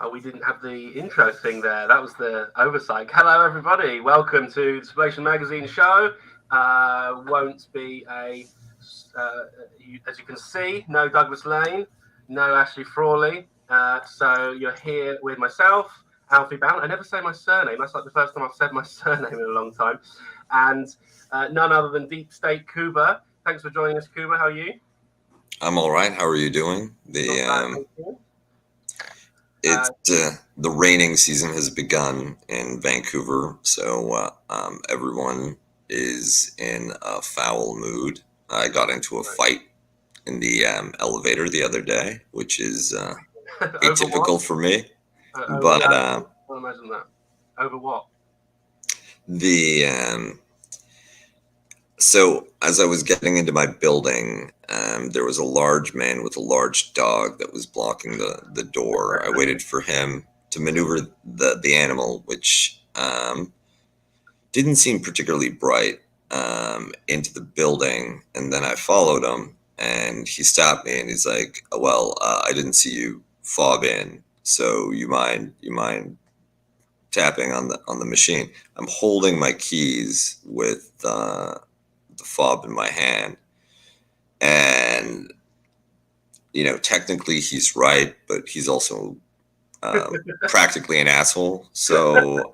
Oh, we didn't have the intro thing there. That was the oversight. Hello, everybody. Welcome to the Splation Magazine show. Won't be as you can see, no Douglas Lane, no Ashley Frawley. So you're here with myself, Alfie Bown. I never say my surname. That's like the first time I've said my surname in a long time. And none other than Deep State Cuba. Thanks for joining us, Cuba. How are you? I'm all right. How are you doing? The raining season has begun in Vancouver, so everyone is in a foul mood. I got into a fight in the elevator the other day, which is atypical for me. But I can't imagine that. Over what? So as I was getting into my building, there was a large man with a large dog that was blocking the door. I waited for him to maneuver the animal, which didn't seem particularly bright, into the building. And then I followed him, and he stopped me, and he's like, "Oh, well, I didn't see you fob in, so you mind tapping on the machine?" I'm holding my keys with the fob in my hand, and technically he's right, but he's also practically an asshole. So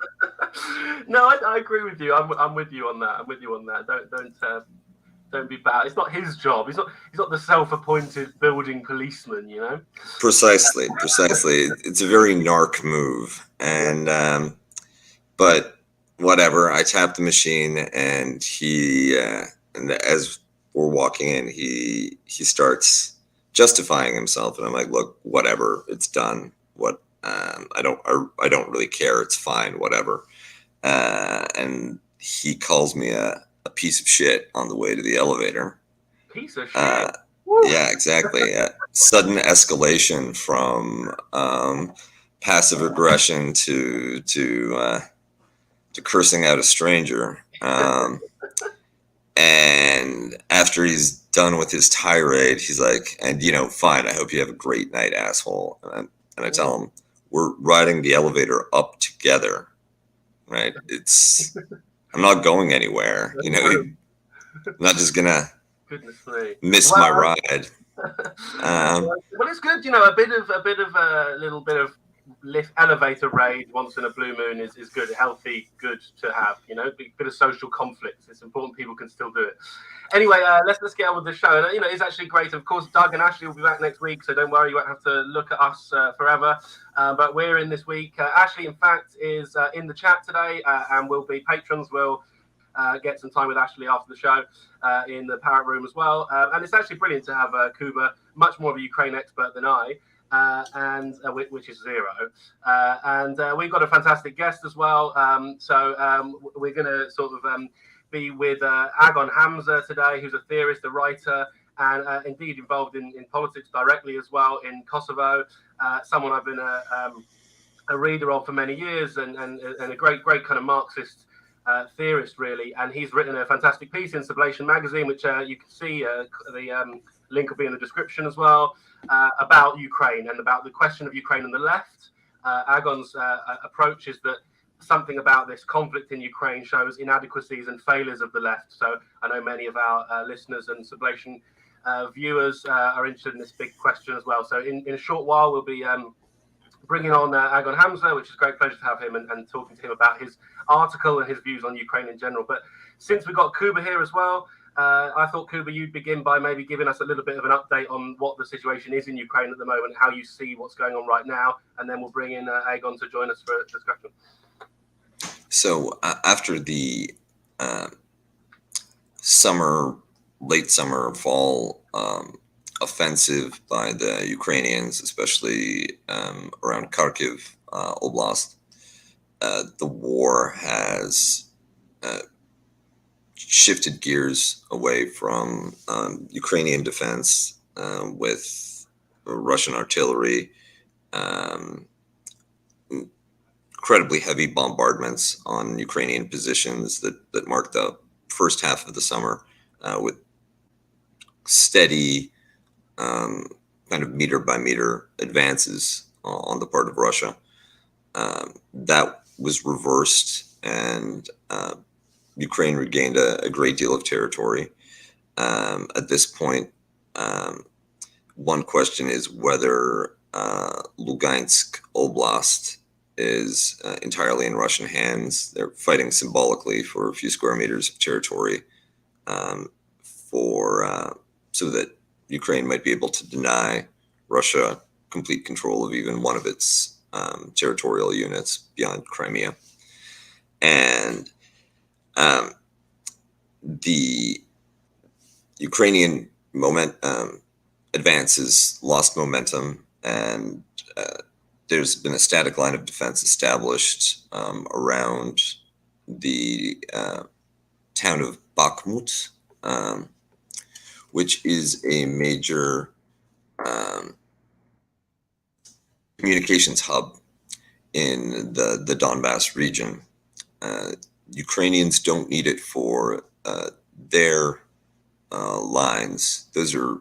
no, I agree with you. I'm with you on that. Don't be bad. It's not his job. He's not the self-appointed building policeman. Precisely. It's a very narc move, and but whatever. I tapped the machine, and and as we're walking in, he starts justifying himself, and I'm like, "Look, whatever, it's done. What? I don't really care. It's fine, whatever." And he calls me a piece of shit on the way to the elevator. Piece of shit. Yeah, exactly. Sudden escalation from passive aggression to cursing out a stranger. And after he's done with his tirade, he's like, "And fine. I hope you have a great night, asshole." And I tell him, "We're riding the elevator up together, right? I'm not going anywhere. I'm not just gonna miss my ride." Well, it's good. A little bit of lift elevator raid once in a blue moon is good, healthy, good to have. A bit of social conflict. It's important people can still do it. Anyway, let's get on with the show. And, it's actually great. Of course, Doug and Ashley will be back next week, so don't worry, you won't have to look at us forever. But we're in this week. Ashley, in fact, is in the chat today, and patrons will get some time with Ashley after the show in the Parrot Room as well. And it's actually brilliant to have Kuba, much more of a Ukraine expert than I. Which is zero. We've got a fantastic guest as well. We're going to sort of be with Agon Hamza today, who's a theorist, a writer, and indeed involved in politics directly as well in Kosovo. Someone I've been a reader of for many years, and a great kind of Marxist theorist, really. And he's written a fantastic piece in Sublation Magazine, which you can see. The link will be in the description as well, about Ukraine and about the question of Ukraine and the left. Agon's approach is that something about this conflict in Ukraine shows inadequacies and failures of the left. So I know many of our listeners and Sublation viewers are interested in this big question as well. So in a short while, we'll be bringing on Agon Hamza, which is a great pleasure to have him and talking to him about his article and his views on Ukraine in general. But since we've got Kuba here as well, I thought, Kuba, you'd begin by maybe giving us a little bit of an update on what the situation is in Ukraine at the moment, how you see what's going on right now, and then we'll bring in Agon to join us for a discussion. So after the late summer, fall offensive by the Ukrainians, especially around Kharkiv Oblast, the war has shifted gears away from Ukrainian defense with Russian artillery, incredibly heavy bombardments on Ukrainian positions that marked the first half of the summer, with steady kind of meter by meter advances on the part of Russia. That was reversed, and Ukraine regained a great deal of territory. At this point, one question is whether Lugansk Oblast is entirely in Russian hands. They're fighting symbolically for a few square meters of territory, so that Ukraine might be able to deny Russia complete control of even one of its territorial units beyond Crimea. And the Ukrainian advance has lost momentum, and there's been a static line of defense established around the town of Bakhmut, which is a major communications hub in the Donbass region. Ukrainians don't need it for their lines. Those are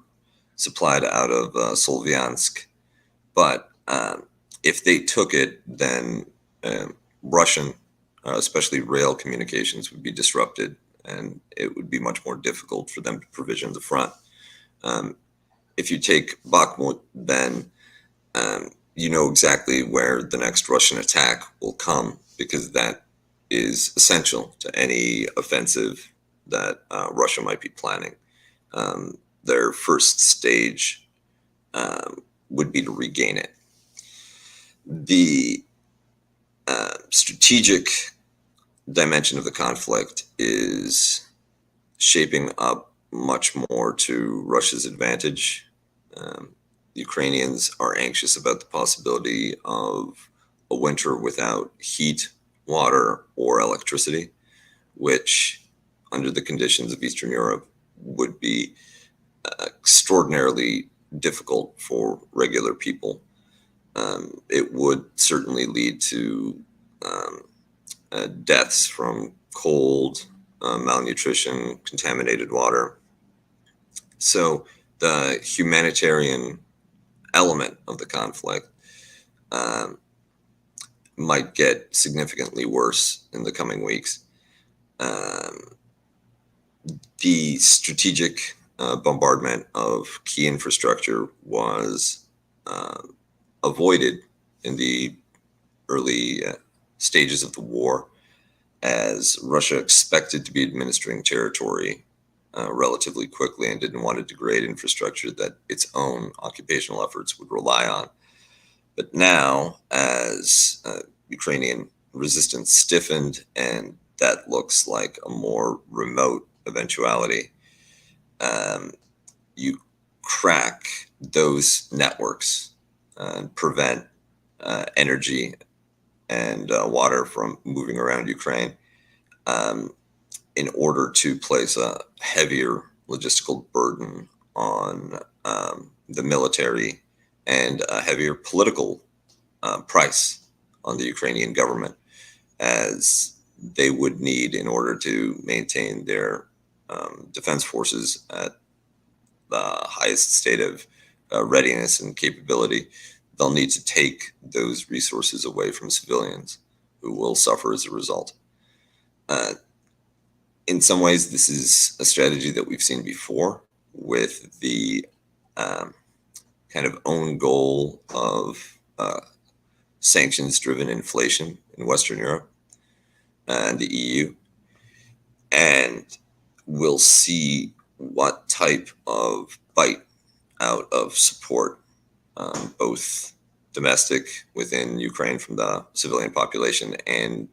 supplied out of Solvyansk. But if they took it, then Russian, especially rail communications, would be disrupted, and it would be much more difficult for them to provision the front. If you take Bakhmut, then you know exactly where the next Russian attack will come, because that is essential to any offensive that Russia might be planning. Their first stage would be to regain it. The strategic dimension of the conflict is shaping up much more to Russia's advantage. The Ukrainians are anxious about the possibility of a winter without heat, water, or electricity, which, under the conditions of Eastern Europe, would be extraordinarily difficult for regular people. It would certainly lead to deaths from cold, malnutrition, contaminated water. So the humanitarian element of the conflict might get significantly worse in the coming weeks. The strategic bombardment of key infrastructure was avoided in the early stages of the war, as Russia expected to be administering territory relatively quickly and didn't want to degrade infrastructure that its own occupational efforts would rely on. But now, as Ukrainian resistance stiffened, and that looks like a more remote eventuality, you crack those networks and prevent energy and water from moving around Ukraine, in order to place a heavier logistical burden on the military and a heavier political price on the Ukrainian government, as they would need in order to maintain their defense forces at the highest state of readiness and capability. They'll need to take those resources away from civilians, who will suffer as a result. In some ways, this is a strategy that we've seen before, with the kind of own goal of sanctions-driven inflation in Western Europe and the EU. And we'll see what type of bite out of support, both domestic within Ukraine from the civilian population, and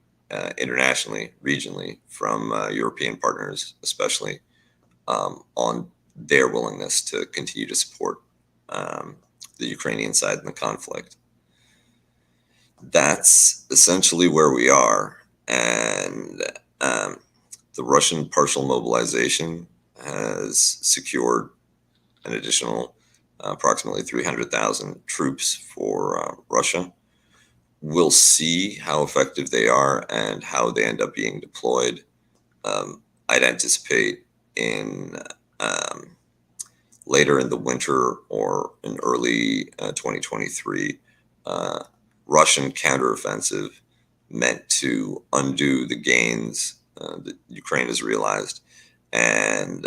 internationally, regionally, from European partners, especially, on their willingness to continue to support the Ukrainian side in the conflict. That's essentially where we are. And the Russian partial mobilization has secured an additional approximately 300,000 troops for Russia. We'll see how effective they are and how they end up being deployed. I'd anticipate in later in the winter or in early 2023, Russian counteroffensive meant to undo the gains that Ukraine has realized and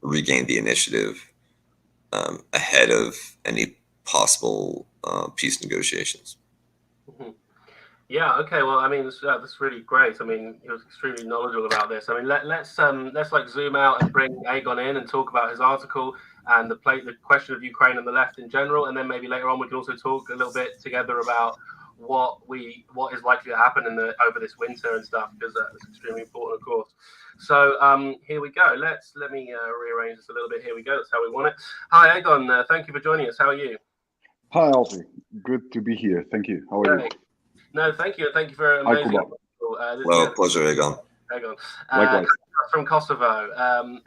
regain the initiative ahead of any possible peace negotiations. Mhm. Yeah. Okay. Well, I mean, that's really great. I mean, he was extremely knowledgeable about this. I mean, let's like zoom out and bring Agon in and talk about his article and the question of Ukraine and the left in general, and then maybe later on we can also talk a little bit together about what is likely to happen over this winter and stuff, because that's extremely important, of course. So here we go. Let me rearrange this a little bit. Here we go. That's how we want it. Hi, Agon. Thank you for joining us. How are you? Hi, Alfie. Good to be here. Thank you. How are you? No, thank you. Thank you for amazing. Well, pleasure, Agon. Likewise. From Kosovo,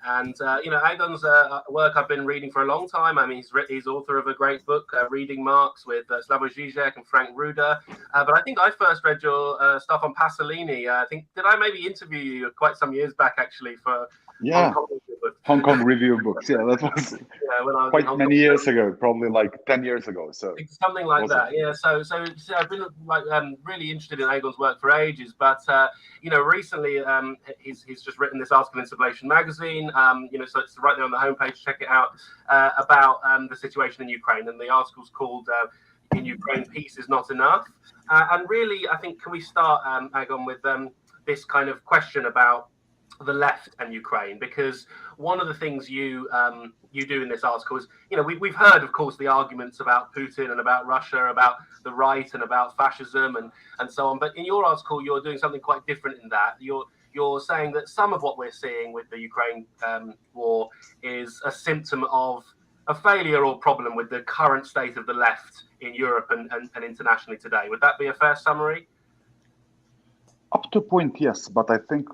and you know, Agon's work I've been reading for a long time. I mean, he's author of a great book, Reading Marks, with Slavoj Žižek and Frank Ruder. But I think I first read your stuff on Pasolini. Did I maybe interview you quite some years back, actually, for Hong Kong Review Books. Yeah, that was when I was quite many years ago, probably like 10 years ago. So something like that. Yeah. So I've been like really interested in Agon's work for ages, but you know, recently he's just written this article in Sublation magazine. You know, so it's right there on the homepage. Check it out about the situation in Ukraine, and the article's called "In Ukraine, Peace is Not Enough." And really, I think, can we start, Agon, with this kind of question about the left and Ukraine, because one of the things you do in this article is, you know, we've heard, of course, the arguments about Putin and about Russia, about the right and about fascism and so on. But in your article, you're doing something quite different in that. You're saying that some of what we're seeing with the Ukraine war is a symptom of a failure or problem with the current state of the left in Europe and internationally today. Would that be a fair summary? Up to a point, yes. But I think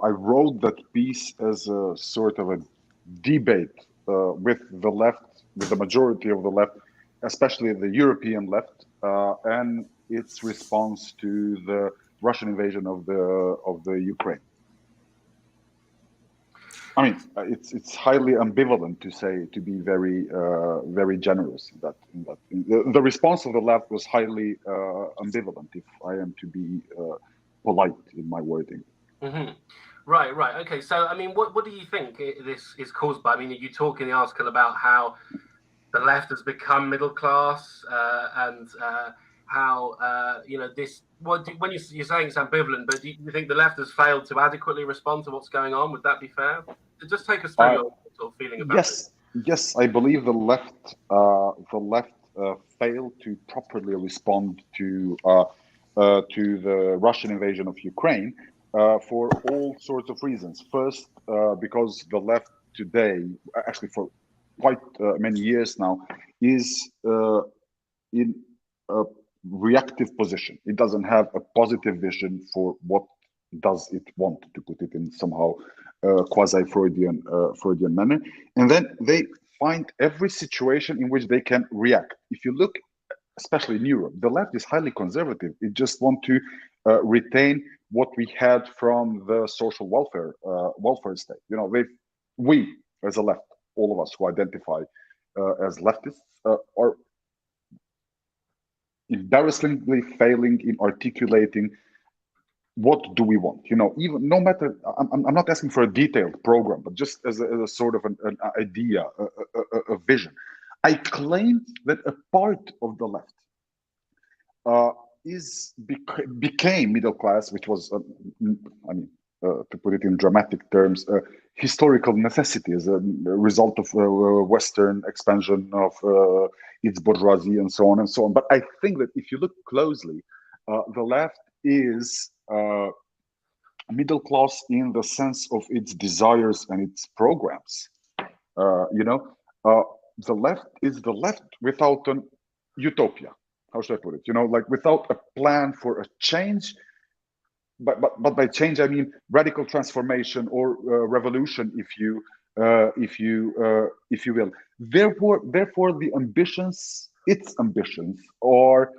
I wrote that piece as a sort of a debate with the left, with the majority of the left, especially the European left, and its response to the Russian invasion of the Ukraine. I mean, it's highly ambivalent to be very generous. The response of the left was highly ambivalent, if I am to be polite in my wording. Mm-hmm. Right. Okay. So, I mean, what do you think this is caused by? I mean, you talk in the article about how the left has become middle class and how you know this. When you're saying it's ambivalent, but do you think the left has failed to adequately respond to what's going on? Would that be fair? Just take us through your sort of feeling about it. Yes, I believe the left failed to properly respond to the Russian invasion of Ukraine for all sorts of reasons. First, because the left today, actually for quite many years now, is in a reactive position. It doesn't have a positive vision for what does it want, to put it in somehow quasi-Freudian manner. And then they find every situation in which they can react. If you look, especially in Europe, the left is highly conservative. It just want to retain what we had from the social welfare state. You know, we as a left, all of us who identify as leftists, are embarrassingly failing in articulating what do we want. You know, even no matter, I'm not asking for a detailed program, but just as a sort of an idea, a vision. I claim that a part of the left became middle class, which was, I mean, to put it in dramatic terms, historical necessity as a result of Western expansion of its bourgeoisie and so on and so on. But I think that if you look closely, the left is middle class in the sense of its desires and its programs. You know, the left is the left without an utopia. How should I put it? You know, like without a plan for a change. But by change I mean radical transformation or revolution, if you will. Therefore, the its ambitions, are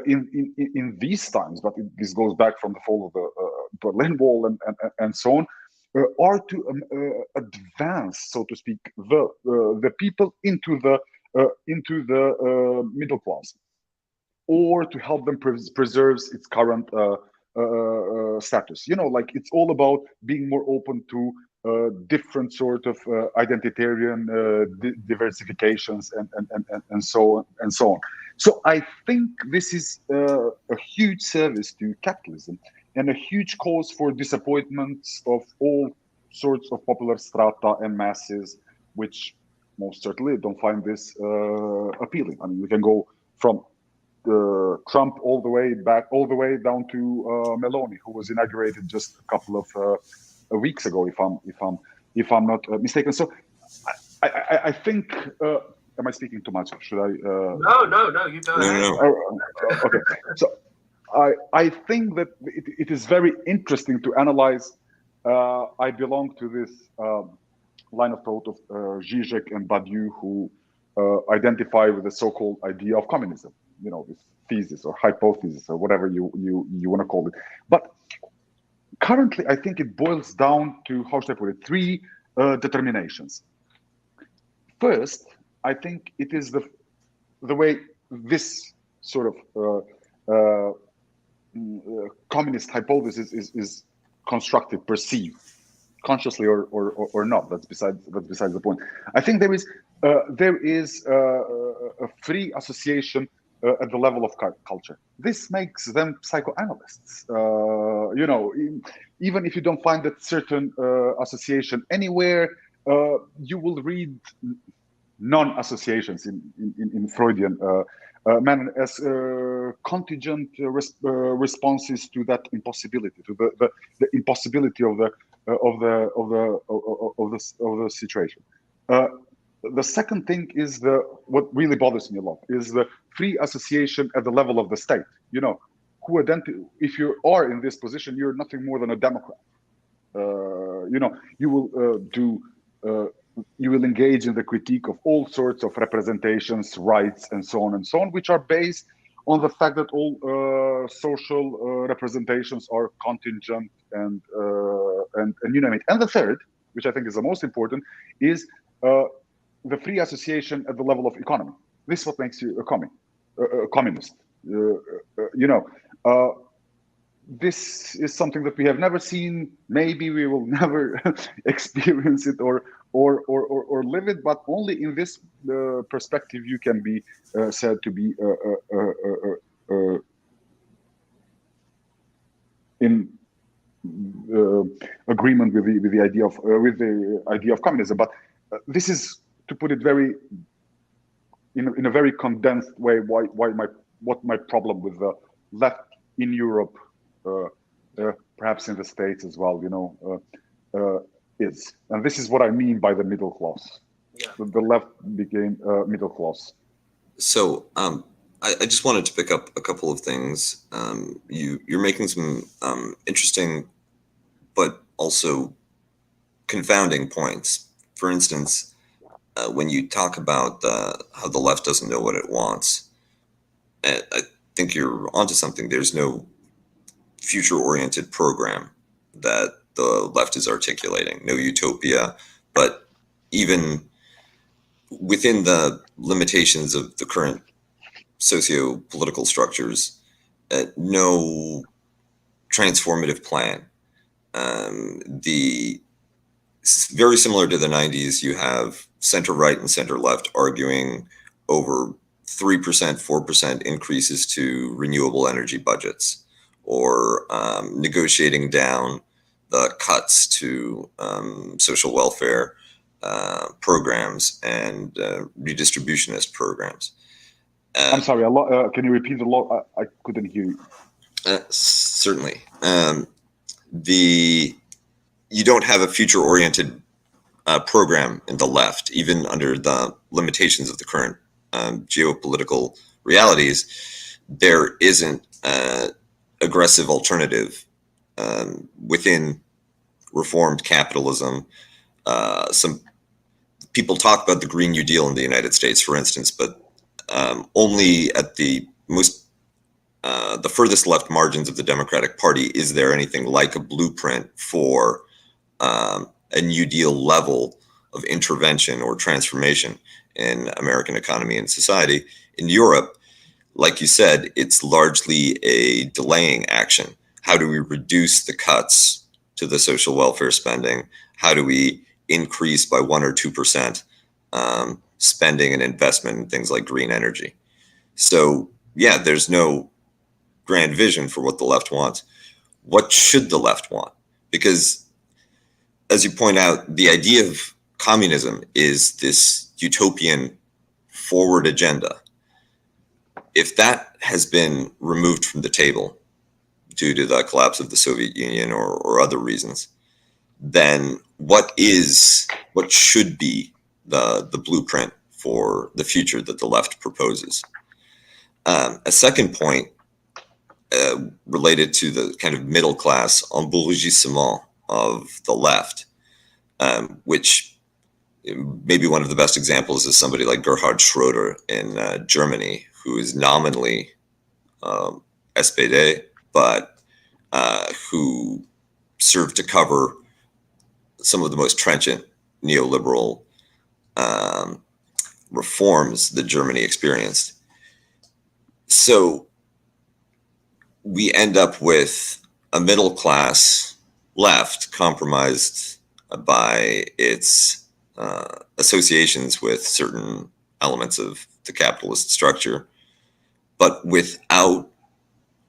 in these times. But this goes back from the fall of the Berlin Wall and so on. Are to advance, so to speak, the people into the into the middle class, or to help them preserve its current status. Like it's all about being more open to different sort of identitarian diversifications and so on and so on. So I think this is a huge service to capitalism and a huge cause for disappointments of all sorts of popular strata and masses, which most certainly don't find this appealing. I mean, we can go from Trump all the way down to Meloni, who was inaugurated just a couple of weeks ago, if I'm not mistaken. So I think. Am I speaking too much? Should I? No. You go ahead. Okay. So I think that it is very interesting to analyze. I belong to this line of thought of Zizek and Badiou, who identify with the so-called idea of communism. This thesis or hypothesis or whatever you want to call it. But currently, I think it boils down to, how should I put it, three determinations. First, I think it is the way this sort of communist hypothesis is constructed, perceived, consciously or not. That's besides the point. I think there is a free association at the level of culture. This makes them psychoanalysts. Even if you don't find that certain association anywhere, you will read non-associations in Freudian manner as contingent responses to that impossibility, to the impossibility of the situation. The second thing is what really bothers me a lot is the free association at the level of the state. If you are in this position, you're nothing more than a Democrat. You will engage in the critique of all sorts of representations, rights, and so on, which are based on the fact that all social representations are contingent and you name it. And the third, which I think is the most important, is the free association at the level of economy. This is what makes you a communist. This is something that we have never seen. Maybe we will never experience it or live it, but only in this perspective you can be said to be in agreement with the idea of communism. But this is, to put it very in a very condensed way, what my problem with the left in Europe, perhaps in the States as well, is. And this is what I mean by the middle class. Yeah. The left became middle class. So I just wanted to pick up a couple of things. You're making some interesting but also confounding points. For instance, when you talk about how the left doesn't know what it wants, I think you're onto something. There's no future-oriented program that the left is articulating, no utopia, but even within the limitations of the current socio-political structures, no transformative plan. Very similar to the 90s, you have center-right and center-left arguing over 3%, 4% increases to renewable energy budgets, or negotiating down the cuts to social welfare programs and redistributionist programs. I'm sorry, can you repeat the law? I couldn't hear you. Certainly. You don't have a future-oriented program in the left, even under the limitations of the current geopolitical realities. There isn't an aggressive alternative within reformed capitalism. Some people talk about the Green New Deal in the United States, for instance, but only at the furthest left margins of the Democratic Party is there anything like a blueprint for a New Deal level of intervention or transformation. in American economy and society. In Europe, like you said, it's largely a delaying action. How do we reduce the cuts to the social welfare spending? How do we increase by 1 or 2% spending and investment in things like green energy? So yeah, there's no grand vision for what the left wants. What should the left want? Because as you point out, the idea of communism is this utopian forward agenda. If that has been removed from the table due to the collapse of the Soviet Union or other reasons, then what should be the blueprint for the future that the left proposes? A second point related to the kind of middle class embourgeoisement of the left, which maybe one of the best examples is somebody like Gerhard Schröder in Germany, who is nominally SPD, but who served to cover some of the most trenchant neoliberal reforms that Germany experienced. So we end up with a middle class left compromised by its associations with certain elements of the capitalist structure, but without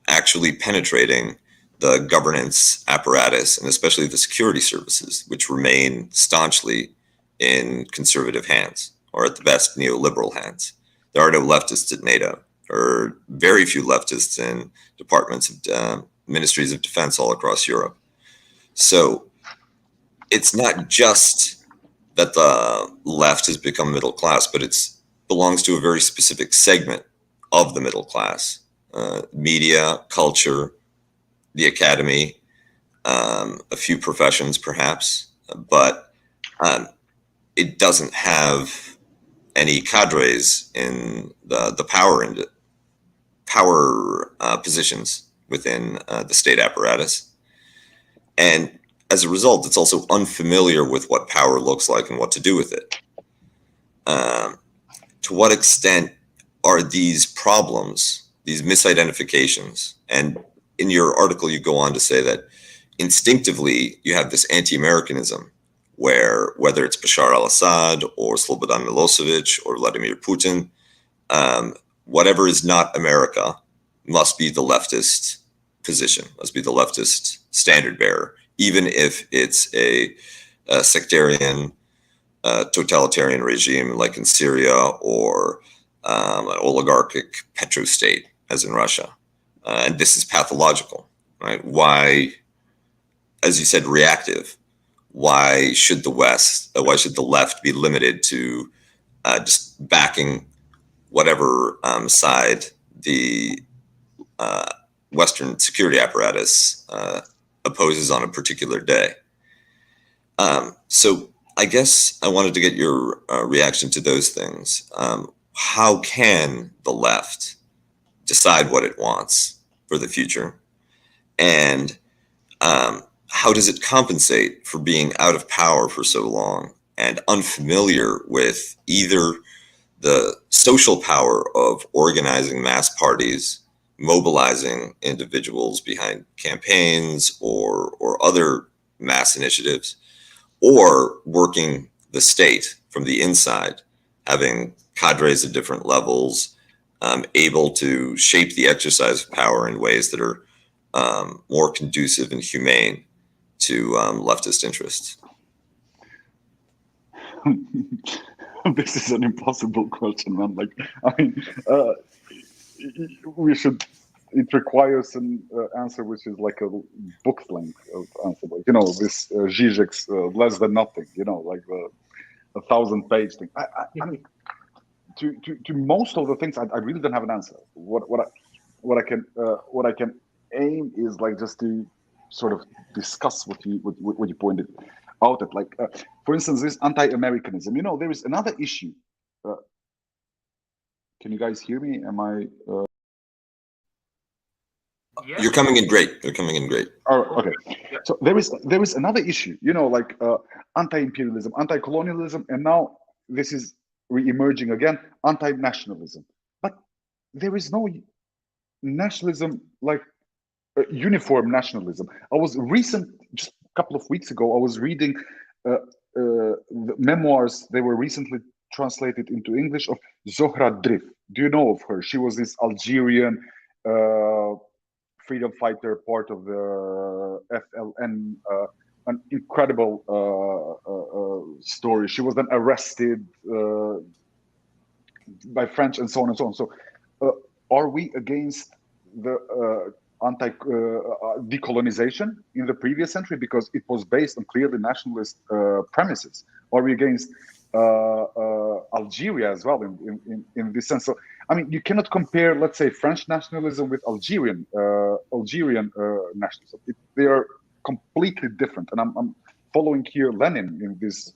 actually penetrating the governance apparatus and especially the security services, which remain staunchly in conservative hands, or at the best neoliberal hands. There are no leftists at NATO, or very few leftists in departments of ministries of defense all across Europe. So it's not just that the left has become middle class, but it belongs to a very specific segment of the middle class. Media, culture, the academy, a few professions perhaps, but it doesn't have any cadres in the power positions within the state apparatus. And as a result, it's also unfamiliar with what power looks like and what to do with it. To what extent are these problems, these misidentifications, and in your article you go on to say that instinctively you have this anti-Americanism where whether it's Bashar al-Assad or Slobodan Milosevic or Vladimir Putin, whatever is not America must be the leftist position, must be the leftist standard bearer, even if it's a sectarian, totalitarian regime like in Syria or an oligarchic petrostate as in Russia. And this is pathological, right? Why, as you said, reactive? Why should the left be limited to just backing whatever side the Western security apparatus opposes on a particular day? So I guess I wanted to get your reaction to those things. How can the left decide what it wants for the future? And how does it compensate for being out of power for so long and unfamiliar with either the social power of organizing mass parties, mobilizing individuals behind campaigns or other mass initiatives, or working the state from the inside, having cadres at different levels, able to shape the exercise of power in ways that are more conducive and humane to leftist interests? This is an impossible question, man. Like, I mean, it requires an answer which is like a book length of answer. Like, you know, this Zizek's less than nothing, you know, like the 1,000-page thing. I mean, to most of the things, I really don't have an answer. What I can aim is like just to sort of discuss what you pointed out at. Like, for instance, this anti-Americanism. You know, there is another issue. Can you guys hear me? Am I? Yeah. You're coming in great. You're coming in great. Oh, okay. So there is another issue. You know, like anti-imperialism, anti-colonialism, and now this is re-emerging again, anti-nationalism. But there is no nationalism like uniform nationalism. Just a couple of weeks ago, I was reading the memoirs. They were recently translated into English of Zohra Drif. Do you know of her? She was this Algerian freedom fighter, part of the FLN, an incredible story. She was then arrested by French and so on and so on. So are we against the decolonization in the previous century because it was based on clearly nationalist premises? Are we against Algeria as well in this sense? So I mean, you cannot compare, let's say, French nationalism with Algerian nationalism. They are completely different, and I'm following here Lenin in this.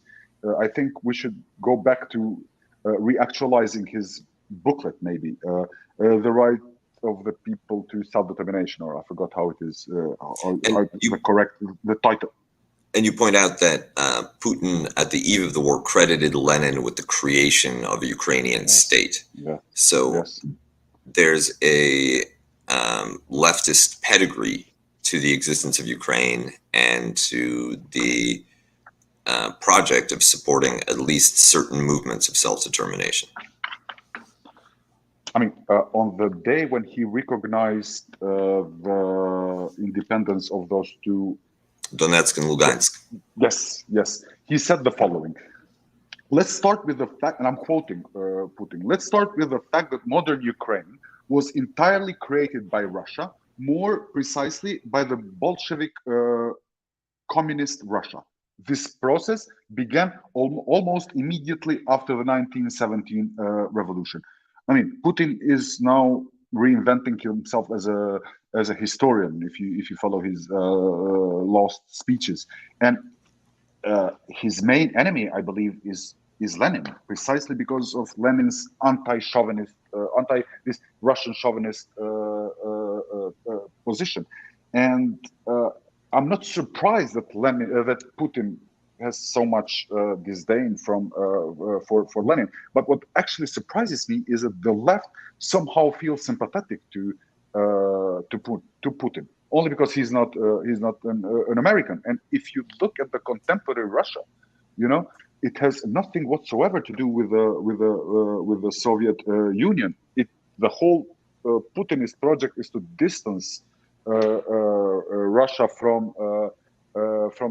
I think we should go back to reactualizing his booklet, maybe the right of the people to self-determination, or I forgot how it is, the title. And you point out that Putin, at the eve of the war, credited Lenin with the creation of a Ukrainian state. Yeah. So there's a leftist pedigree to the existence of Ukraine and to the project of supporting at least certain movements of self-determination. I mean, on the day when he recognized the independence of those two, Donetsk and Lugansk. Yes. He said the following. Let's start with the fact, and I'm quoting Putin, let's start with the fact that modern Ukraine was entirely created by Russia, more precisely by the Bolshevik communist Russia. This process began almost immediately after the 1917 revolution. I mean, Putin is now reinventing himself as a historian. If you follow his lost speeches, and his main enemy, I believe, is Lenin, precisely because of Lenin's anti-chauvinist, this Russian chauvinist position. And I'm not surprised that that Putin has so much disdain for Lenin. But what actually surprises me is that the left somehow feels sympathetic to Putin, only because he's not an American. And if you look at the contemporary Russia, you know, it has nothing whatsoever to do with the Soviet Union. The whole Putinist project is to distance Russia from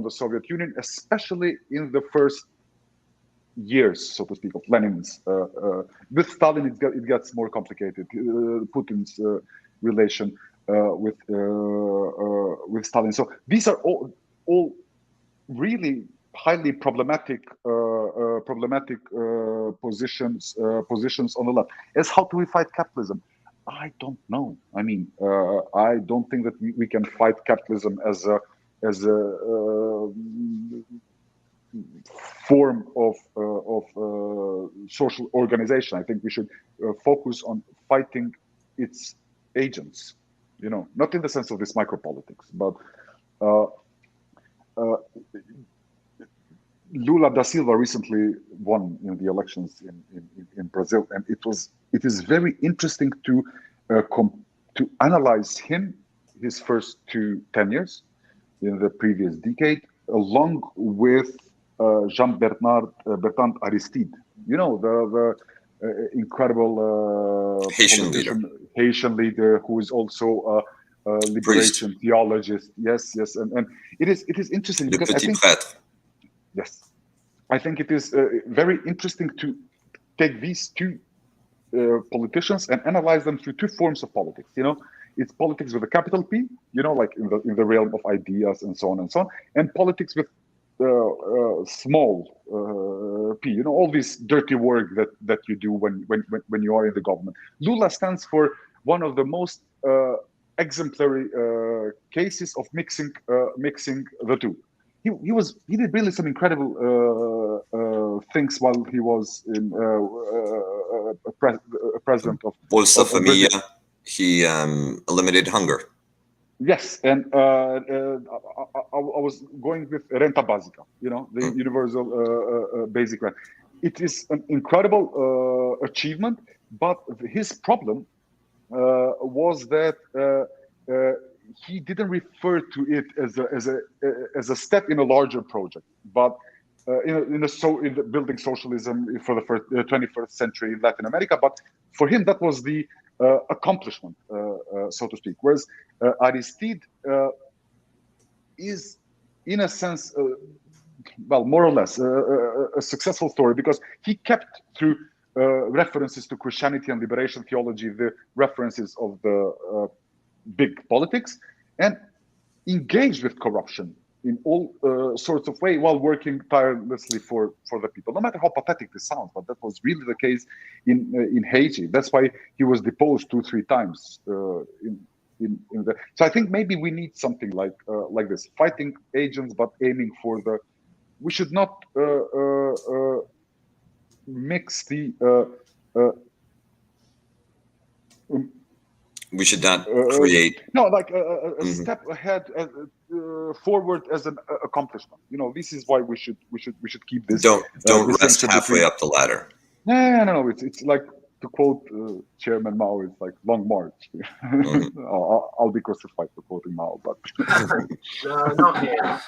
the Soviet Union, especially in the first years, so to speak, of Lenin's. With Stalin, it gets more complicated. Putin's relation with Stalin. So these are all really highly problematic positions on the left. As how do we fight capitalism? I don't know. I mean, I don't think that we can fight capitalism as a form of social organization. I think we should focus on fighting its agents. You know, not in the sense of this micropolitics, but Lula da Silva recently won in the elections in Brazil, and it is very interesting to analyze his first 10 years in the previous decade, along with Bertrand Aristide. You know, the incredible Haitian leader who is also a liberation theologist. Yes, and it is interesting because I think. Yes, I think it is very interesting to take these two politicians and analyze them through two forms of politics. You know, it's politics with a capital P, you know, like in the realm of ideas and so on, and politics with small p, you know, all this dirty work that you do when you are in the government. Lula stands for one of the most exemplary cases of mixing the two. He did really some incredible things while he was in president of Bolsa Familia. He eliminated hunger. Yes, and I was going with renta basica, you know, the universal basic rent. it is an incredible achievement, but his problem was that he didn't refer to it as a step in a larger project, but in the building socialism for the 21st century in Latin America. But for him, that was the accomplishment, so to speak. Whereas Aristide is, in a sense, well, more or less, a successful story, because he kept through references to Christianity and liberation theology, the references of the big politics, and engaged with corruption in all sorts of ways while working tirelessly for the people. No matter how pathetic this sounds, but that was really the case in Haiti. That's why he was deposed 2-3 times So I think maybe we need something like this, fighting agents, but aiming for the. We should not mix the. We should not create. No, like a step ahead, forward as an accomplishment. This is why we should keep this. Don't rest halfway up the ladder. No. It's like, to quote Chairman Mao, it's like long march. I'll be crucified for quoting Mao, but no, not here.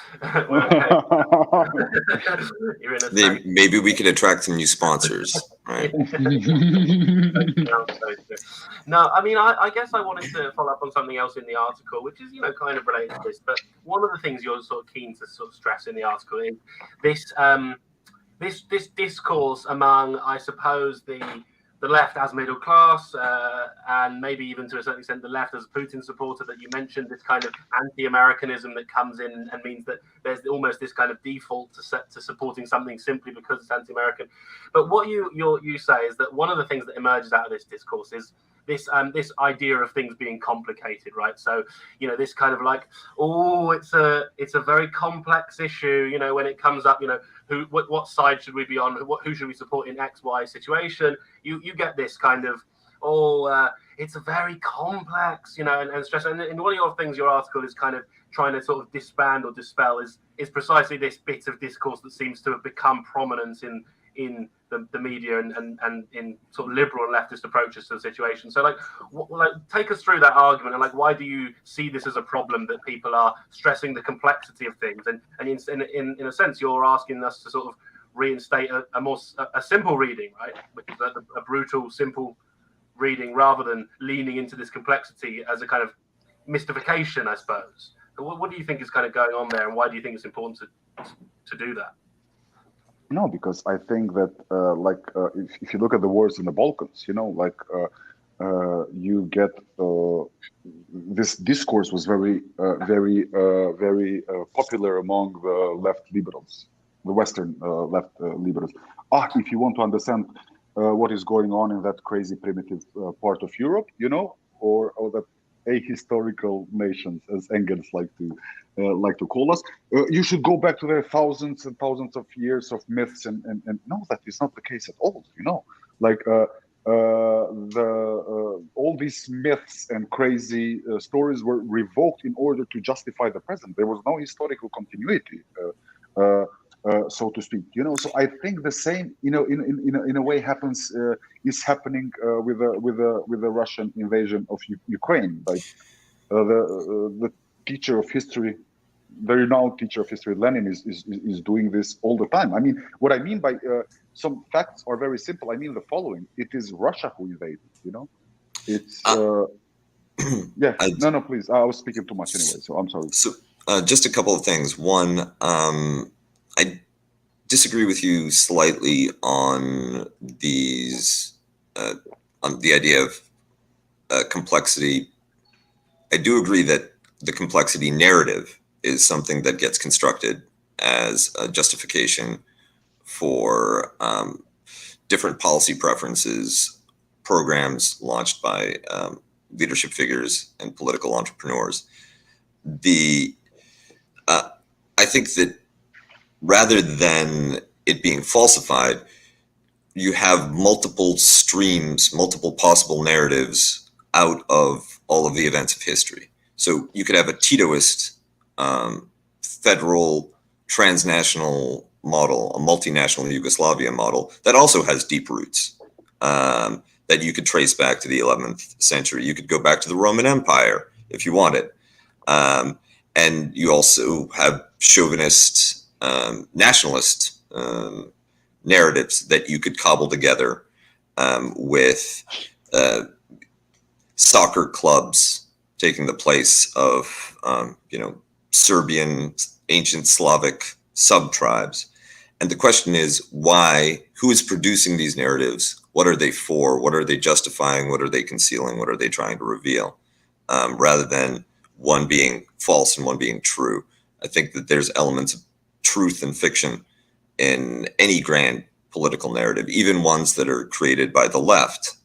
Maybe we could attract some new sponsors, right? No, I mean, I guess I wanted to follow up on something else in the article, which is, kind of related to this. But one of the things you're sort of keen to sort of stress in the article is this discourse among, I suppose, the left as middle class, and maybe even to a certain extent the left as a Putin supporter that you mentioned, this kind of anti-Americanism that comes in and means that there's almost this kind of default to supporting something simply because it's anti-American. But what you say is that one of the things that emerges out of this discourse is this idea of things being complicated, right? So, this kind of like, it's a very complex issue, when it comes up, what side should we be on? Who should we support in X, Y situation? You get this kind of, it's a very complex, and stress. And one of your things, your article is kind of trying to sort of disband or dispel is precisely this bit of discourse that seems to have become prominent in the media and in sort of liberal and leftist approaches to the situation. So take us through that argument, and why do you see this as a problem that people are stressing the complexity of things? And in a sense, you're asking us to sort of reinstate a simple reading, right? Which is a brutal, simple reading, rather than leaning into this complexity as a kind of mystification, I suppose. So what do you think is kind of going on there, and why do you think it's important to do that? No, because I think that if you look at the wars in the Balkans, you get this discourse was very popular among the left liberals, the Western left liberals. If you want to understand what is going on in that crazy primitive part of Europe, or that ahistorical nations, as Engels like to call us, you should go back to their thousands and thousands of years of myths, and no, that is not the case at all. All these myths and crazy stories were revoked in order to justify the present. There was no historical continuity, so to speak. So I think the same, in a way, is happening with the Russian invasion of Ukraine. Like the teacher of history, the renowned teacher of history, Lenin, is doing this all the time. I mean, what I mean by some facts are very simple. I mean the following: it is Russia who invaded. It's yeah. No, please. I was speaking too much anyway, so I'm sorry. So, just a couple of things. One, I disagree with you slightly on the idea of complexity. I do agree that the complexity narrative is something that gets constructed as a justification for different policy preferences, programs launched by leadership figures and political entrepreneurs. I think that rather than it being falsified, you have multiple streams, multiple possible narratives out of all of the events of history. So you could have a Titoist, federal, transnational model, a multinational Yugoslavia model that also has deep roots that you could trace back to the 11th century. You could go back to the Roman Empire if you wanted. And you also have chauvinist, nationalist narratives that you could cobble together with soccer clubs taking the place of, Serbian, ancient Slavic sub-tribes. And the question is why, who is producing these narratives? What are they for? What are they justifying? What are they concealing? What are they trying to reveal? Rather than one being false and one being true. I think that there's elements of truth and fiction in any grand political narrative, even ones that are created by the left,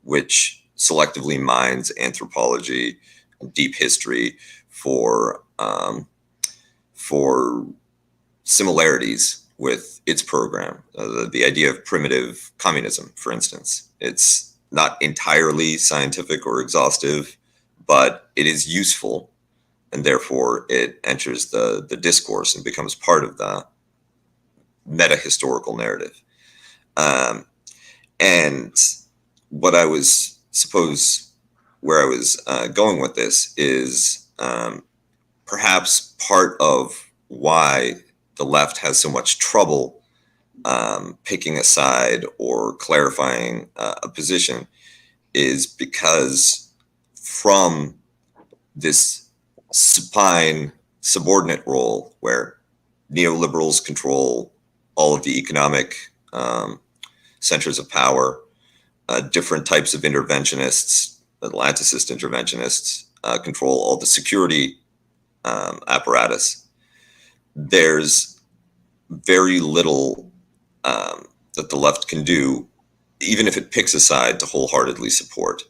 which selectively mines anthropology and deep history for similarities with its program. The idea of primitive communism, for instance, it's not entirely scientific or exhaustive, but it is useful, and therefore it enters the discourse and becomes part of the meta-historical narrative. And what I was, where I was going with this is perhaps part of why the left has so much trouble picking a side or clarifying a position is because from this supine subordinate role where neoliberals control all of the economic centers of power, different types of interventionists, Atlanticist interventionists, control all the security apparatus. There's very little that the left can do, even if it picks a side to wholeheartedly support.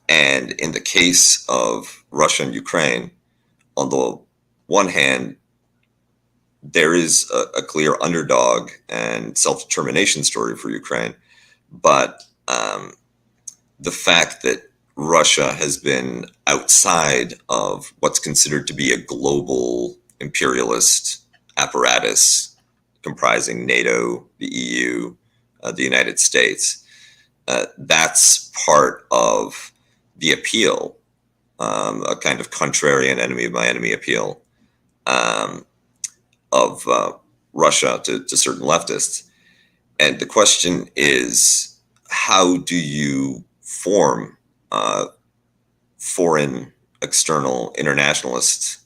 And in the case of Russia and Ukraine, on the one hand, there is a clear underdog and self-determination story for Ukraine. But the fact that Russia has been outside of what's considered to be a global imperialist apparatus comprising NATO, the EU, the United States, that's part of the appeal, a kind of contrarian enemy of my enemy appeal of Russia to certain leftists. And the question is, how do you form foreign, external, internationalist,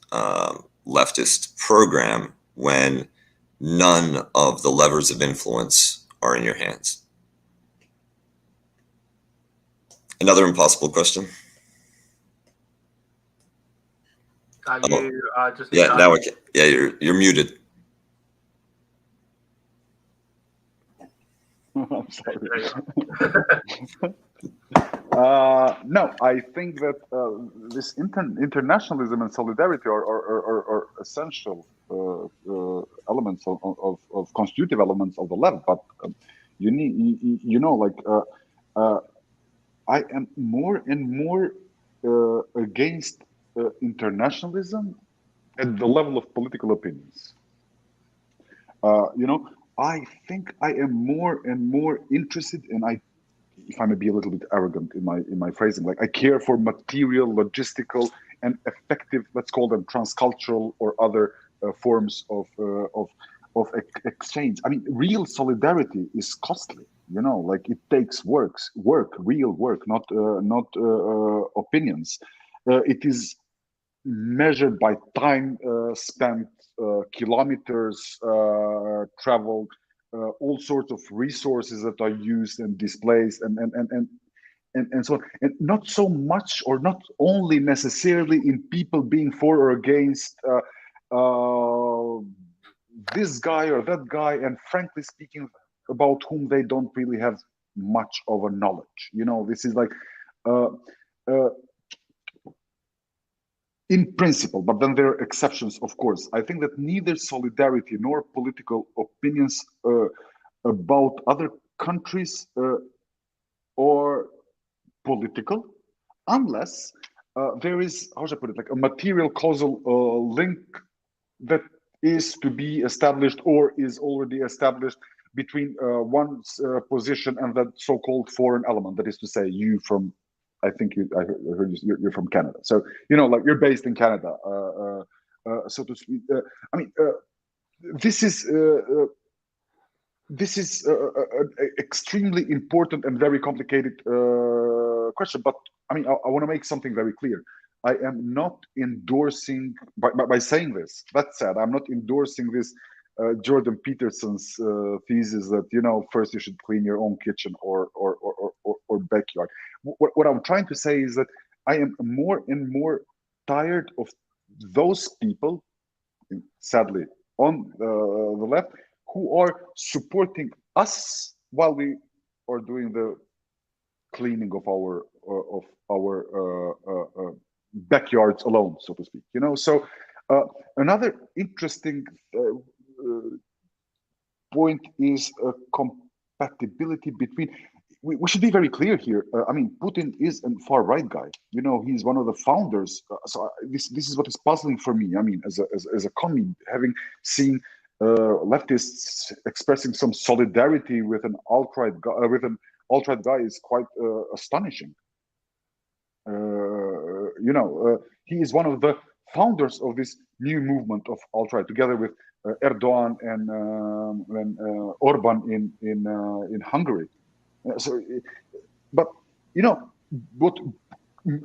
leftist program when none of the levers of influence are in your hands? Another impossible question. Now I can. Yeah, you're muted. I'm sorry. No, I think that this internationalism and solidarity are essential elements of constitutive elements of the left. But you need, I am more and more against internationalism at the level of political opinions. I think I am more and more interested, and if I may be a little bit arrogant in my phrasing, like I care for material, logistical, and effective, let's call them transcultural or other forms of exchange. I mean, real solidarity is costly. Like it takes real work, not opinions. It is measured by time spent, kilometers traveled, all sorts of resources that are used and displaced, and so on, and not so much, or not only necessarily, in people being for or against this guy or that guy, and frankly speaking, about whom they don't really have much of a knowledge. This is like in principle, but then there are exceptions, of course. I think that neither solidarity nor political opinions about other countries or political, unless there is, how should I put it, like a material causal link that is to be established or is already established between one's position and that so-called foreign element. That is to say, you from, I think I heard you're from Canada. So, like you're based in Canada, so to speak. I mean, this is extremely important and very complicated question. But I mean, I want to make something very clear. I am not endorsing by saying this. That said, I'm not endorsing this Jordan Peterson's thesis that first you should clean your own kitchen or backyard. What I'm trying to say is that I am more and more tired of those people, sadly, on the left, who are supporting us while we are doing the cleaning of our backyards alone, so to speak. So another interesting point is a compatibility between. We should be very clear here. I mean, Putin is a far right guy. He's one of the founders. This is what is puzzling for me. I mean, as a commie, having seen leftists expressing some solidarity with an alt-right guy is quite astonishing. He is one of the founders of this new movement of alt-right, together with Erdogan and Orban in Hungary. But what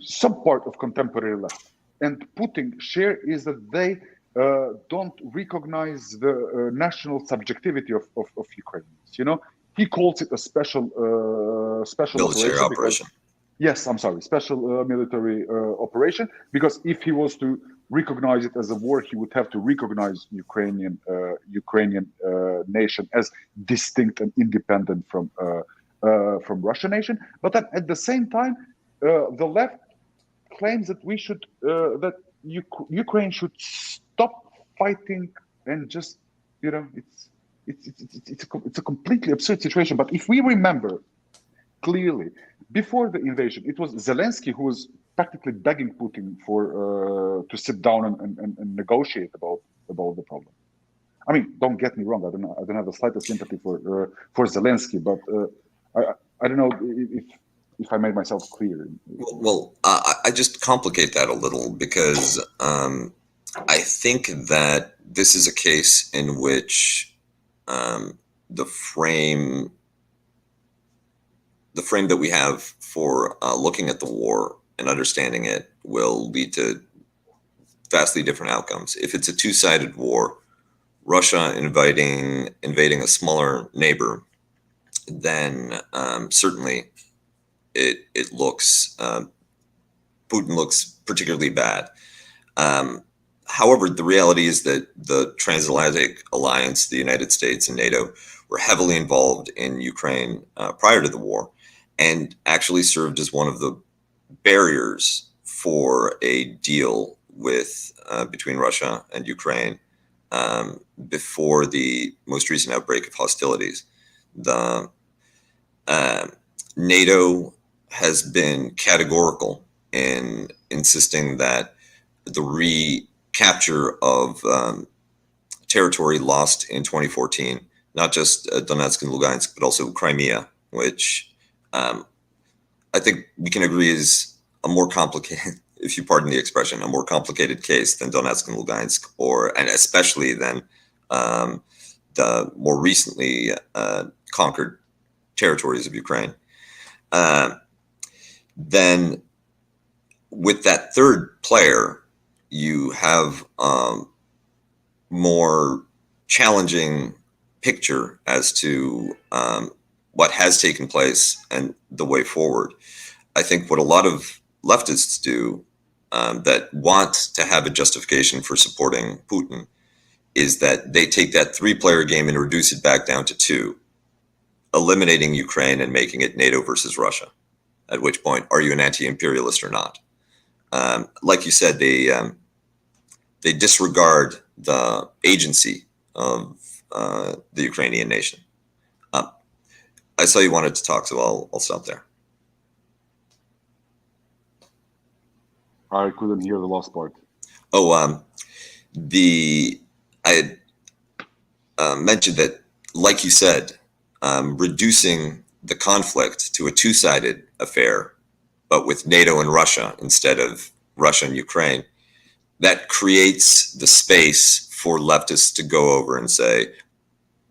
some part of contemporary left and Putin share is that they don't recognize the national subjectivity of Ukrainians. He calls it a special military operation. Yes, I'm sorry, special military operation, because if he was to recognize it as a war, he would have to recognize Ukrainian nation as distinct and independent from Russian nation. But then at the same time, the left claims that we should that Ukraine should stop fighting and just it's a completely absurd situation. But if we remember clearly, before the invasion, it was Zelensky who was practically begging Putin to sit down and negotiate about the problem. I mean, don't get me wrong. I don't have the slightest sympathy for Zelensky, but I don't know if I made myself clear. Well, I just complicate that a little because I think that this is a case in which the frame that we have for looking at the war and understanding it will lead to vastly different outcomes. If it's a two-sided war, Russia invading a smaller neighbor, then certainly it looks Putin looks particularly bad. However, the reality is that the transatlantic alliance, the United States and NATO, were heavily involved in Ukraine prior to the war, and actually served as one of the barriers for a deal with between Russia and Ukraine before the most recent outbreak of hostilities. The NATO has been categorical in insisting that the recapture of territory lost in 2014, not just Donetsk and Lugansk, but also Crimea, which I think we can agree is a more complicated, if you pardon the expression, a more complicated case than Donetsk and Lugansk, and especially than the more recently conquered territories of Ukraine. Then with that third player, you have more challenging picture as to what has taken place and the way forward. I think what a lot of leftists do that want to have a justification for supporting Putin is that they take that three-player game and reduce it back down to two, eliminating Ukraine and making it NATO versus Russia. At which point, are you an anti-imperialist or not? Like you said, they disregard the agency of the Ukrainian nation. I saw you wanted to talk, so I'll stop there. I couldn't hear the last part. Oh, I mentioned that, like you said, reducing the conflict to a two-sided affair, but with NATO and Russia instead of Russia and Ukraine, that creates the space for leftists to go over and say,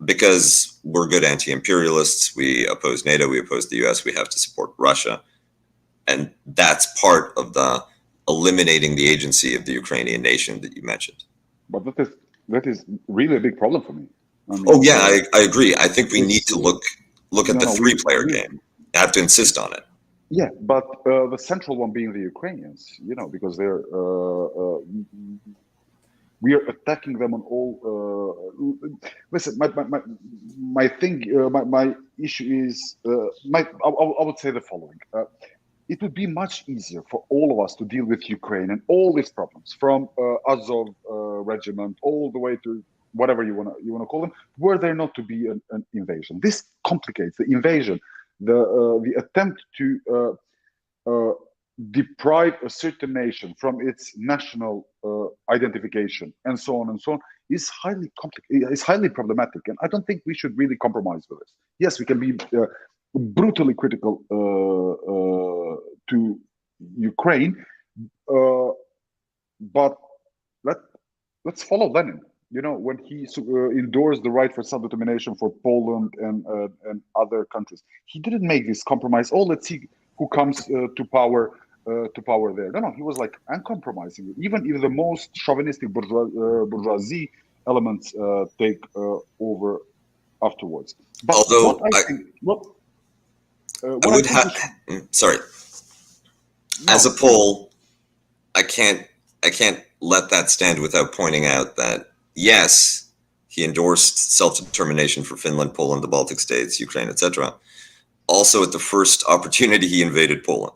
because we're good anti-imperialists, we oppose NATO, we oppose the US, we have to support Russia. And that's part of the eliminating the agency of the Ukrainian nation that you mentioned. But that is really a big problem for me. I mean, oh yeah, I agree. I think we need to look at the three-player game. I have to insist on it. Yeah, but the central one being the Ukrainians, because they're we are attacking them on all. Listen, my thing, my issue is I would say the following. It would be much easier for all of us to deal with Ukraine and all these problems, from Azov regiment all the way to whatever you wanna call them, were there not to be an invasion. This complicates the invasion, the attempt to deprive a certain nation from its national identification and so on is highly complicated. It's highly problematic, and I don't think we should really compromise with this. Yes, we can be brutally critical to Ukraine, but let's follow Lenin. When he endorsed the right for self-determination for Poland and other countries, he didn't make this compromise. Oh, let's see who comes to power there. No, he was like uncompromising. Even if the most chauvinistic bourgeoisie elements take over afterwards. But although sorry, no. As a Pole, I can't let that stand without pointing out that yes, he endorsed self-determination for Finland, Poland, the Baltic states, Ukraine, etc. Also, at the first opportunity, he invaded Poland.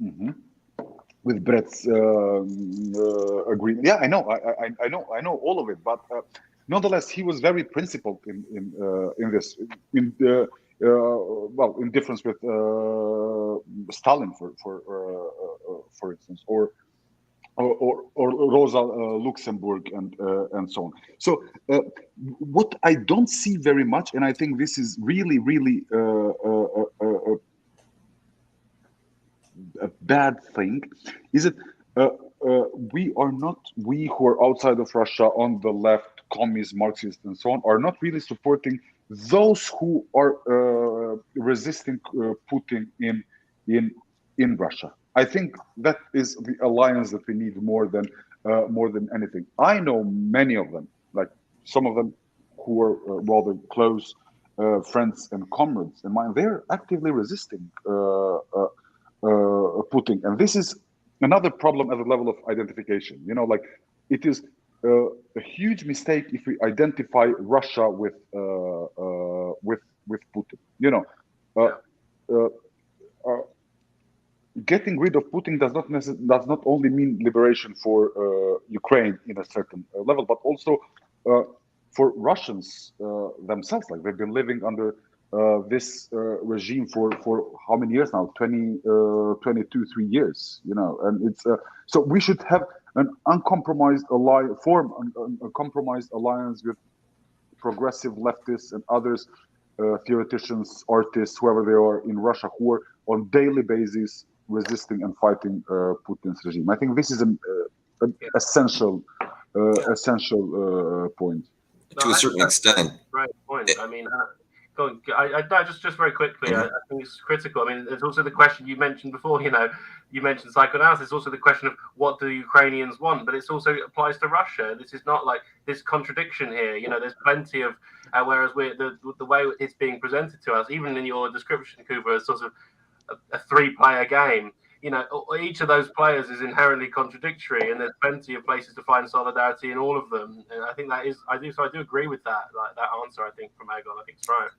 Mm-hmm. With Brett's agreement. Yeah, I know all of it, but nonetheless, he was very principled in this. In difference with Stalin, for instance, or Rosa Luxemburg and so on. So what I don't see very much, and I think this is really a bad thing, is that we who are outside of Russia, on the left, communist, Marxist, and so on, are not really supporting those who are resisting Putin in Russia. I think that is the alliance that we need more than anything. I know many of them, like some of them who are rather close friends and comrades in mine. They're actively resisting Putin, and this is another problem at the level of identification. Like it is a huge mistake if we identify Russia with Putin. Getting rid of Putin does not only mean liberation for Ukraine in a certain level, but also for Russians themselves. Like they've been living under this regime for how many years now? 22, 3 years. And it's so we should have an uncompromised alliance, form a compromised alliance with progressive leftists and others, theoreticians, artists, whoever they are in Russia, who are on daily basis resisting and fighting Putin's regime. I think this is an essential point. To a certain extent. Right point. I mean, just very quickly, I think it's critical. I mean, there's also the question you mentioned before. You mentioned psychoanalysis. It's also the question of what do Ukrainians want, but it also applies to Russia. This is not like this contradiction here. There's plenty of whereas the way it's being presented to us, even in your description, Kuba, is sort of a three-player game. Each of those players is inherently contradictory, and there's plenty of places to find solidarity in all of them. And I think that is, I do agree with that. Like that answer, I think from Agon, I think it's right.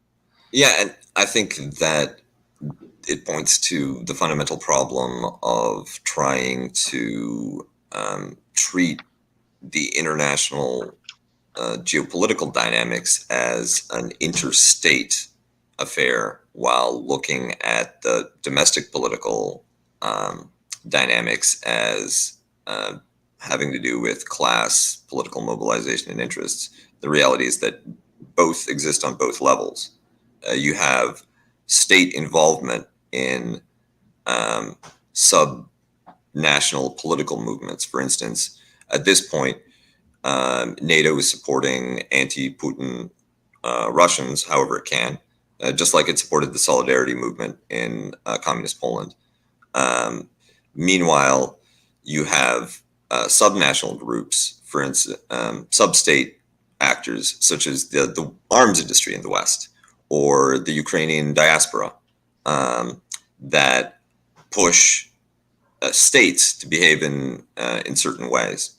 Yeah, and I think that it points to the fundamental problem of trying to treat the international geopolitical dynamics as an interstate affair, while looking at the domestic political dynamics as having to do with class, political mobilization, and interests. The reality is that both exist on both levels. You have state involvement in sub-national political movements. For instance, at this point, NATO is supporting anti-Putin Russians however it can, just like it supported the Solidarity movement in communist Poland. Meanwhile, you have subnational groups, for instance, sub-state actors such as the arms industry in the West or the Ukrainian diaspora that push states to behave in certain ways.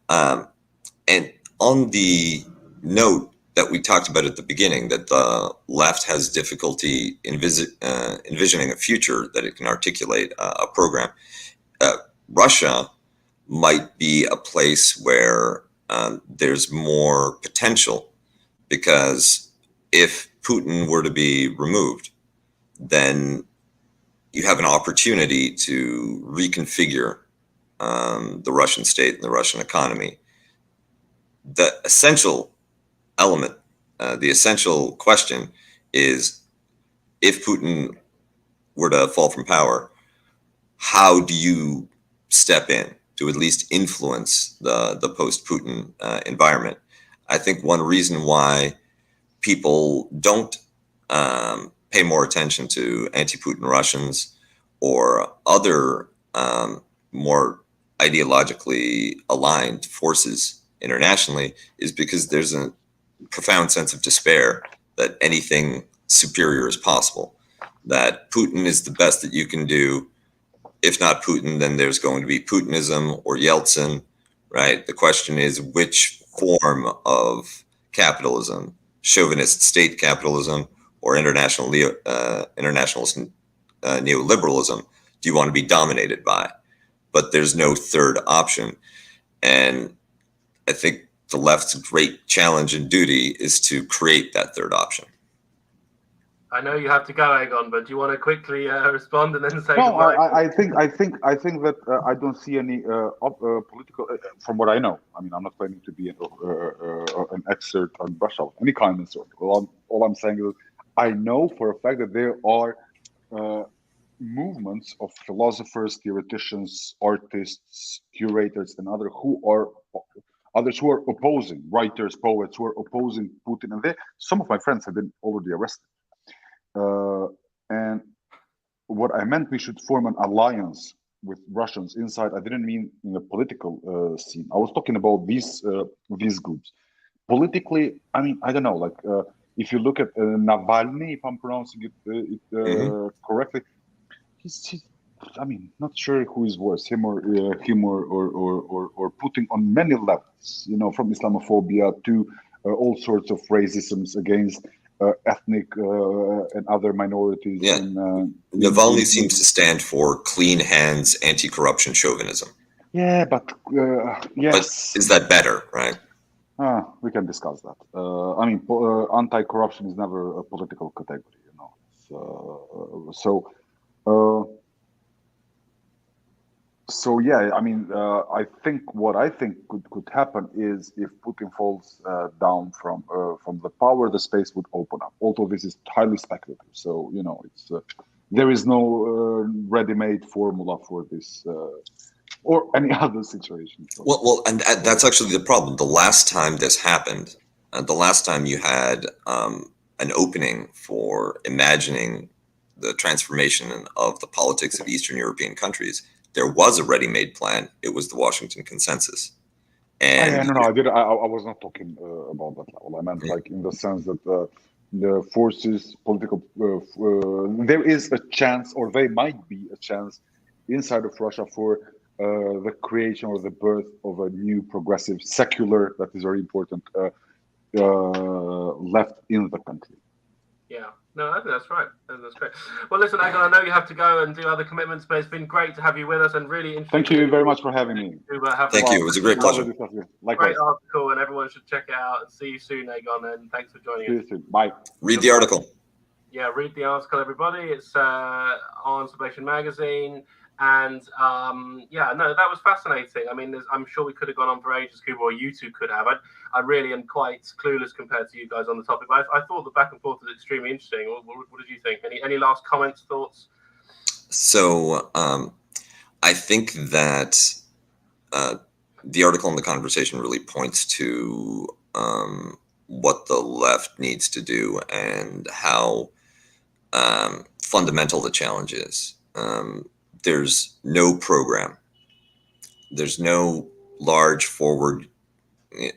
And on the note that we talked about at the beginning, that the left has difficulty envisioning a future that it can articulate a program, Russia might be a place where there's more potential, because if Putin were to be removed, then you have an opportunity to reconfigure the Russian state and the Russian economy. The essential element, the essential question is, if Putin were to fall from power, how do you step in to at least influence the post-Putin environment? I think one reason why people don't pay more attention to anti-Putin Russians or other more ideologically aligned forces internationally is because there's a profound sense of despair that anything superior is possible, that Putin is the best that you can do. If not Putin, then there's going to be Putinism or Yeltsin, right? The question is, which form of capitalism, chauvinist state capitalism or internationalist neoliberalism, do you want to be dominated by? But there's no third option. And I think the left's great challenge and duty is to create that third option. I know you have to go, Agon, but do you want to quickly respond and then say No, goodbye? I think that I don't see any political. From what I know, I mean, I'm not claiming to be an expert on Russia of any kind and sort. All I'm saying is, I know for a fact that there are movements of philosophers, theoreticians, artists, curators, and others who are opposing, writers, poets who are opposing Putin, and some of my friends have been already arrested. And what I meant, we should form an alliance with Russians inside. I didn't mean in the political scene. I was talking about these groups. Politically, I mean, I don't know. Like, if you look at Navalny, if I'm pronouncing it correctly, he's I mean, not sure who is worse, him or Putin on many levels. You know, from Islamophobia to all sorts of racisms against ethnic and other minorities. Yeah, Navalny seems to stand for clean hands, anti-corruption chauvinism. Yeah, but yes. But is that better, right? We can discuss that. I mean, anti-corruption is never a political category, you know. So yeah, I mean, I think what I think could happen is if Putin falls down from the power, the space would open up. Although this is highly speculative, so you know, it's there is no ready-made formula for this or any other situation. So. Well, and that's actually the problem. The last time this happened, the last time you had an opening for imagining the transformation of the politics of Eastern European countries, there was a ready-made plan. It was the Washington Consensus. And no, I was not talking about that level. I meant like in the sense that the forces, political, there is a chance, or there might be a chance inside of Russia for the creation or the birth of a new progressive, secular, that is very important, left in the country. Yeah. No, I think that's right. That's great. Well, listen, Agon, I know you have to go and do other commitments, but it's been great to have you with us and really interesting. Thank you very much for having me. Thank you. It was a great pleasure. Likewise. Great article, and everyone should check it out. And see you soon, Agon, and thanks for joining us. See you soon. Bye. Read the article. Yeah, read the article, everybody. It's on Sublation Magazine. And yeah, no, that was fascinating. I mean, I'm sure we could have gone on for ages, Kuba, or you two could have. I really am quite clueless compared to you guys on the topic, but I thought the back and forth was extremely interesting. What did you think? Any last comments, thoughts? So I think that the article and the conversation really points to what the left needs to do and how fundamental the challenge is. There's no program. There's no large forward,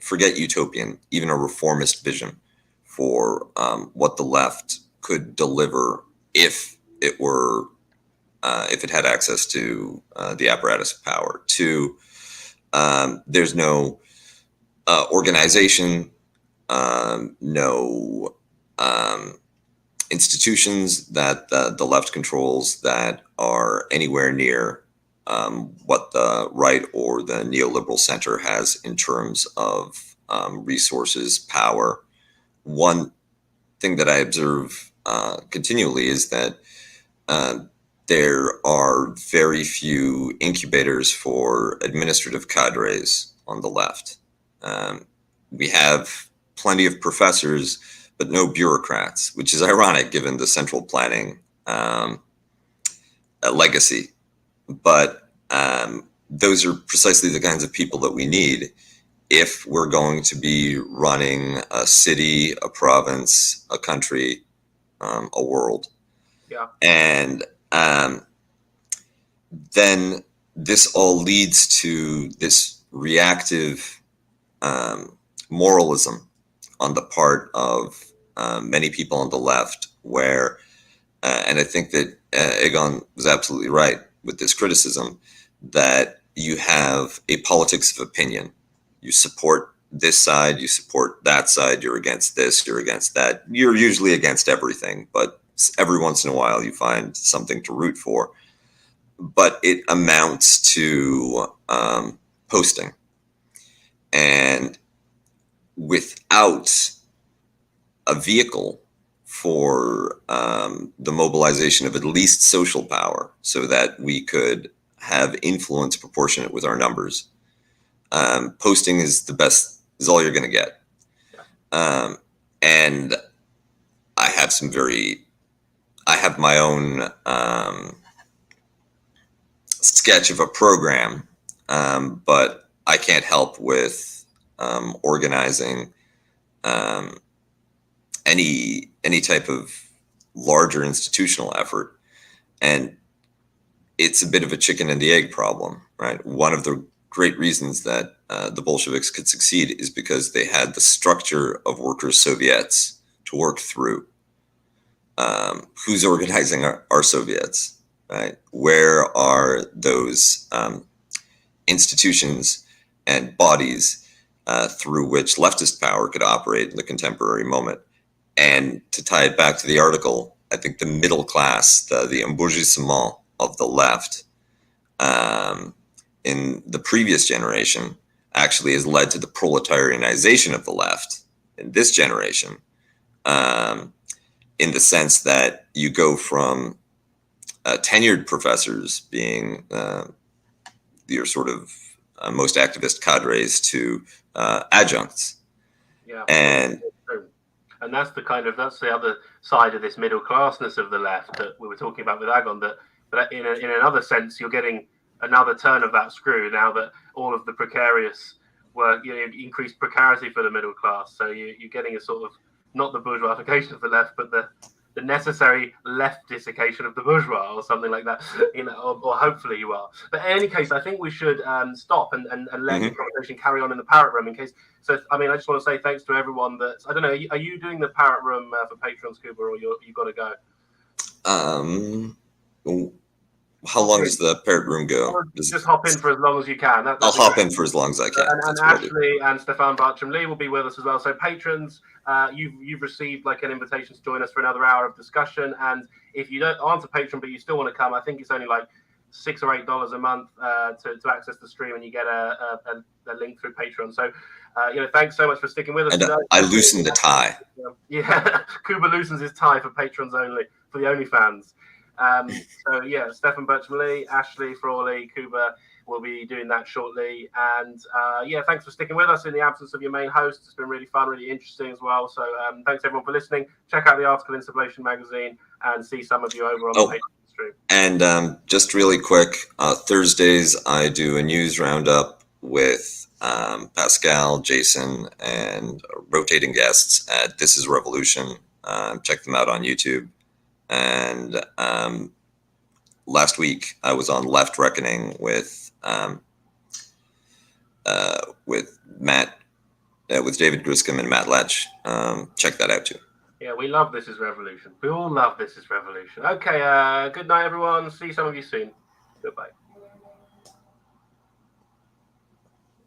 forget utopian, even a reformist vision for what the left could deliver if it were, if it had access to the apparatus of power. Two, there's no organization, no institutions that the left controls that are anywhere near what the right or the neoliberal center has in terms of resources, power. One thing that I observe continually is that there are very few incubators for administrative cadres on the left. We have plenty of professors, but no bureaucrats, which is ironic given the central planning legacy. But those are precisely the kinds of people that we need if we're going to be running a city, a province, a country, a world. Yeah. And then this all leads to this reactive moralism on the part of many people on the left, where, and I think that Agon was absolutely right with this criticism, that you have a politics of opinion. You support this side, you support that side, you're against this, you're against that. You're usually against everything, but every once in a while you find something to root for. But it amounts to posting. And without a vehicle for the mobilization of at least social power so that we could have influence proportionate with our numbers, posting is all you're going to get. And I have my own sketch of a program, but I can't help with organizing any type of larger institutional effort. And it's a bit of a chicken and the egg problem, right? One of the great reasons that the Bolsheviks could succeed is because they had the structure of workers' Soviets to work through. Who's organizing our Soviets, right? Where are those institutions and bodies through which leftist power could operate in the contemporary moment? And to tie it back to the article, I think the middle class, the embourgeoisement of the left in the previous generation actually has led to the proletarianization of the left in this generation, in the sense that you go from tenured professors being your sort of most activist cadres to adjuncts. Yeah. And that's the other side of this middle classness of the left that we were talking about with Agon, but in another sense, you're getting another turn of that screw now that all of the precarious work, increased precarity for the middle class. So you're getting a sort of, not the bourgeoisification of the left, but the necessary leftification of the bourgeois or something like that, or hopefully you are. But in any case, I think we should stop and let the conversation carry on in the parrot room in case. So, I mean, I just want to say thanks to everyone that, I don't know, are you doing the parrot room for Patreon, Scuba, or you've got to go? How long does the parrot room go? Just hop in for as long as you can. I'll hop in for as long as I can. And Ashley and Stefan Bartram-Lee will be with us as well. So patrons, you've received like an invitation to join us for another hour of discussion. And if you aren't a patron but you still want to come, I think it's only like $6 or $8 a month to access the stream, and you get a link through Patreon. So thanks so much for sticking with us. And I loosened the tie. Yeah, Kuba loosens his tie for patrons only, for the OnlyFans. So yeah, Stefan Bircham-Lee, Ashley, Frawley, Kuba will be doing that shortly. And yeah, thanks for sticking with us in the absence of your main host. It's been really fun, really interesting as well. So thanks everyone for listening. Check out the article in Sublation Magazine and see some of you over on the Patreon stream. And just really quick, Thursdays I do a news roundup with Pascal, Jason, and rotating guests at This Is Revolution. Check them out on YouTube. And last week I was on Left Reckoning with Matt, with David Griscom and Matt Letch. Check that out too. Yeah, we love This Is Revolution. We all love This Is Revolution. Okay, good night, everyone. See some of you soon. Goodbye.